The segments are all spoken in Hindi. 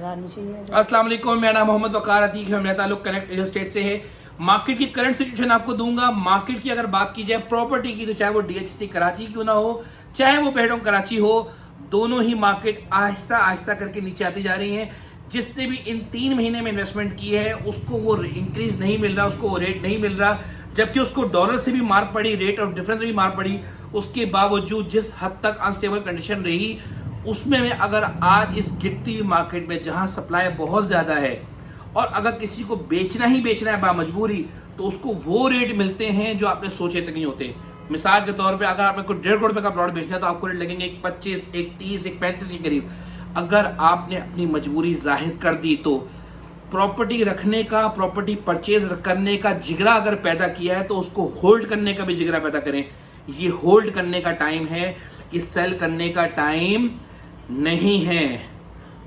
नजर आनी चाहिए। अस्सलाम वालेकुम, मेरा नाम मोहम्मद वकार अतीक है, मेरा ताल्लुक कनेक्ट रियल एस्टेट से है। मार्केट की करंट सिचुएशन आपको दूंगा। मार्केट की अगर बात की जाए प्रॉपर्टी की, तो चाहे वो डीएचसी कराची क्यों ना हो, चाहे वो पहलगाम कराची हो, दोनों ही मार्केट आहिस्ता आहिस्ता करके नीचे आती जा रही हैं। जिसने भी इन 3 महीने में इन्वेस्टमेंट की है उसको वो इंक्रीज नहीं मिल रहा, उसको वो रेट नहीं मिल रहा, जबकि उसको डॉलर से भी मार पड़ी, रेट ऑफ डिफरेंस से भी मार पड़ी। उसके बावजूद जिस हद तक अनस्टेबल कंडीशन रही, उसमें में अगर आज इस गिरती हुई मार्केट में जहां सप्लाई बहुत ज्यादा है और अगर किसी को बेचना ही बेचना है बामजबूरी, तो उसको वो रेट मिलते हैं जो आपने सोचे तक नहीं होते। मिसाल के तौर पे अगर आपको 1.5 करोड़ रुपए का प्लॉट बेचना है तो आपको रेट लगेंगे 1.25, 1.30, 1.35 के करीब। अगर आपने अपनी मजबूरी जाहिर कर दी तो प्रॉपर्टी रखने का, प्रॉपर्टी परचेज करने का जिगरा अगर पैदा किया है तो उसको होल्ड करने का भी जिगरा पैदा करें। ये होल्ड करने का टाइम है, कि सेल करने का टाइम नहीं है।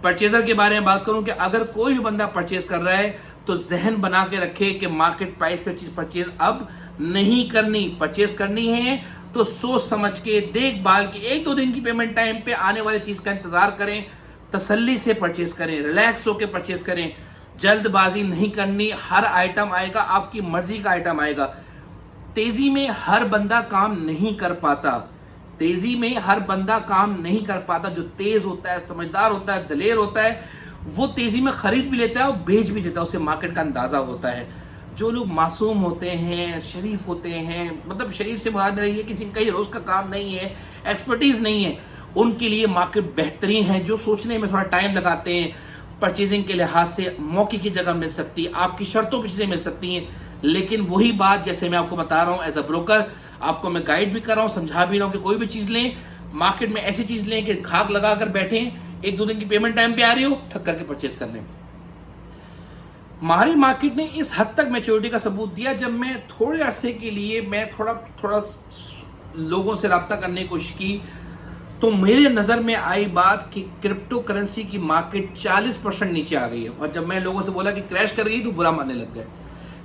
परचेजर के बारे में बात करूं कि अगर कोई भी बंदा परचेज कर रहा है तो जहन बना के रखे कि मार्केट प्राइस पे चीज परचेज अब नहीं करनी। परचेज करनी है तो सोच समझ के, देखभाल की, 1-2 दिन की पेमेंट टाइम पे आने वाली चीज का इंतजार करें, तसल्ली से परचेज करें, रिलैक्स होकर परचेज करें, जल्दबाजी नहीं करनी। हर आइटम आएगा, आपकी मर्जी का आइटम आएगा। तेजी में हर बंदा काम नहीं कर पाता, तेजी में हर बंदा काम नहीं कर पाता। जो तेज होता है, समझदार होता है, दलेर होता है, वो तेजी में खरीद भी लेता है और बेच भी देता है, उसे मार्केट का अंदाजा होता है। जो लोग मासूम होते हैं, शरीफ होते हैं, मतलब शरीफ से मुराद रही है कि जिनका ये रोज का काम नहीं है, एक्सपर्टीज नहीं है, उनके लिए मार्केट बेहतरीन है। जो सोचने में थोड़ा टाइम लगाते हैं, परचेजिंग के लिहाज से मौके की जगह मिल सकती है, आपकी शर्तों की चीजें मिल सकती हैं। लेकिन वही बात जैसे मैं आपको बता रहा हूं एज अ ब्रोकर, आपको मैं गाइड भी कर रहा हूं, समझा भी रहा हूं कि कोई भी चीज लें, मार्केट में ऐसी चीज लें कि खाक लगा कर बैठे, 1-2 दिन की पेमेंट टाइम पे आ रही हो, ठक करके परचेज कर लें। हमारी मार्केट ने इस हद तक मैच्योरिटी का सबूत दिया, जब मैं थोड़े अरसे के लिए मैं थोड़ा लोगों से रब्ता करने की कोशिश की, तो मेरे नजर में आई बात कि क्रिप्टो करेंसी की मार्केट 40% नीचे आ गई है। और जब मैं लोगों से बोला कि क्रैश कर गई तो बुरा मानने लग गए।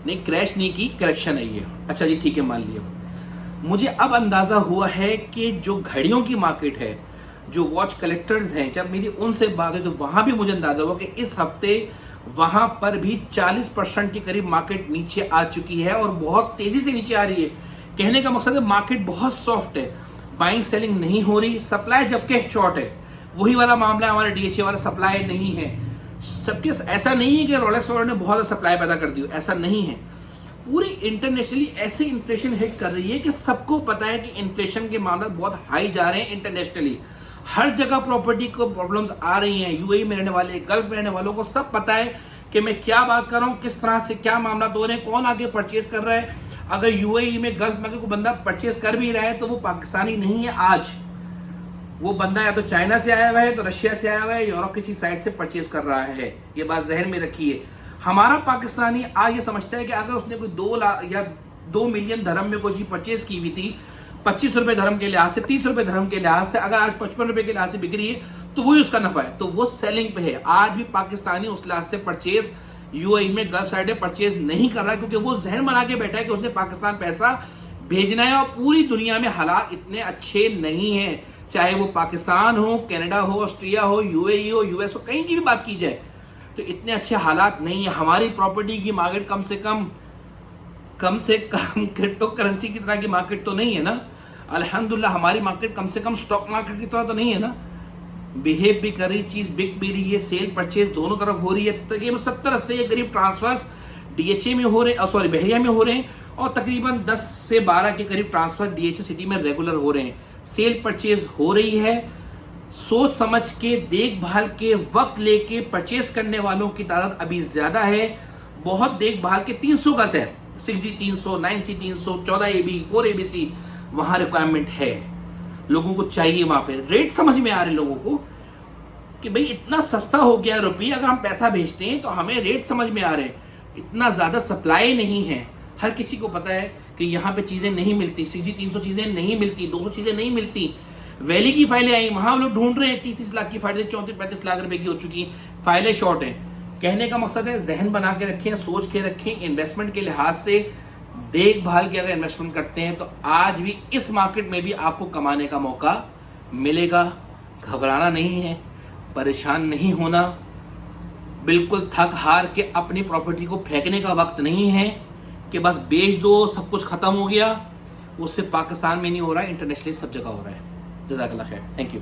नहीं, क्रैश नहीं की, करेक्शन है ये। अच्छा जी, ठीक है, मान लिया। मुझे अब अंदाजा हुआ है कि जो घड़ियों की मार्केट है, जो वॉच कलेक्टर्स हैं, जब मेरी उनसे बात है तो वहां भी मुझे अंदाजा हुआ कि इस हफ्ते वहां पर भी 40% के करीब मार्केट नीचे आ चुकी है और बहुत तेजी से नीचे आ रही है। कहने का मकसद है मार्केट बहुत सॉफ्ट है, बाइंग सेलिंग नहीं हो रही, सप्लाई जबकि शॉर्ट है। वही वाला मामला है हमारे डीएचए वाला, सप्लाई नहीं है सबके। ऐसा नहीं है कि रोलेक्स वालों ने बहुत सप्लाई पैदा कर दी, ऐसा नहीं है। पूरी इंटरनेशनली ऐसे इन्फ्लेशन हिट कर रही है कि सबको पता है कि इन्फ्लेशन के मामले बहुत हाई जा रहे हैं इंटरनेशनली। हर जगह प्रॉपर्टी को प्रॉब्लम्स आ रही हैं। यूएई में रहने वाले, गल्फ में रहने वालों को सब पता है कि मैं क्या बात कर रहा हूं, किस तरह से क्या मामला हो रहे हैं, कौन आगे परचेज कर रहा है। अगर यूएई में, गल्फ में कोई बंदा परचेज कर भी रहा है तो वो पाकिस्तानी नहीं है। आज वो बंदा या तो चाइना से आया हुआ है, तो रशिया से आया हुआ है, यूरोप किसी साइड से परचेज कर रहा है। ये बात जहन में रखिए। हमारा पाकिस्तानी आज ये समझता है कि अगर उसने कोई 2 लाख या 2 मिलियन धर्म में कोई चीज परचेज की हुई थी, 25 रुपए धर्म के लिहाज से, 30 रुपए धर्म के लिहाज से, अगर आज 55 रुपए के लिहाज से बिक रही है तो वही उसका नफा है, तो वो सेलिंग पे है। आज भी पाकिस्तानी उस लिहाज से परचेज यूएई में, गल्फ साइड में परचेज नहीं कर रहा है, क्योंकि वो जहन बना के बैठा है कि उसने पाकिस्तान पैसा भेजना है। और पूरी दुनिया में हालात इतने अच्छे नहीं है, चाहे वो पाकिस्तान हो, कनाडा हो, ऑस्ट्रिया हो, यूएई हो, यूएस हो, कहीं की भी बात की जाए तो इतने अच्छे हालात नहीं है। हमारी प्रॉपर्टी की मार्केट कम से कम क्रिप्टो करेंसी की तरह की मार्केट तो नहीं है ना। अल्हम्दुलिल्लाह हमारी मार्केट कम से कम स्टॉक मार्केट की तरह तो नहीं है ना। बिहेव भी कर रही, चीज बिक भी रही है, सेल परचेज दोनों तरफ हो रही है। तकरीबन 70-80 के करीब ट्रांसफर्स डीएचए में हो रहे हैं, सॉरी बहरिया में हो रहे हैं, और तकरीबन 10 से 12 के करीब ट्रांसफर डीएचए सिटी में रेगुलर हो रहे हैं। सेल परचेज हो रही है। सोच समझ के, देखभाल के, वक्त लेके परचेज करने वालों की तादाद अभी ज्यादा है। बहुत देखभाल के 300 गज है, 6G 300, 9C 300, 14AB, 4ABC, वहां रिक्वायरमेंट है। लोगों को चाहिए, वहां पे रेट समझ में आ रहे लोगों को कि भाई इतना सस्ता हो गया रुपये, अगर हम पैसा भेजते हैं तो हमें रेट समझ में आ रहे हैं। इतना ज्यादा सप्लाई नहीं है। हर किसी को पता है कि यहाँ पे चीजें नहीं मिलती, 6G 300 चीजें नहीं मिलती, 200 चीजें नहीं मिलती। वैली की फाइलें आई, वहां लोग ढूंढ रहे हैं, 30-30 लाख की फाइलें 34-35 लाख रुपए की हो चुकी, फाइलें शॉर्ट है। कहने का मकसद है जहन बना के रखें, सोच के रखें। इन्वेस्टमेंट के लिहाज से, देखभाल के अगर इन्वेस्टमेंट करते हैं तो आज भी इस मार्केट में भी आपको कमाने का मौका मिलेगा। घबराना नहीं है, परेशान नहीं होना, बिल्कुल थक हार के अपनी प्रॉपर्टी को फेंकने का वक्त नहीं है कि बस बेच दो, सब कुछ खत्म हो गया। वो सिर्फ पाकिस्तान में नहीं हो रहा है, इंटरनेशनली सब जगह हो रहा है। जज़ाकल्लाह खैर, थैंक यू।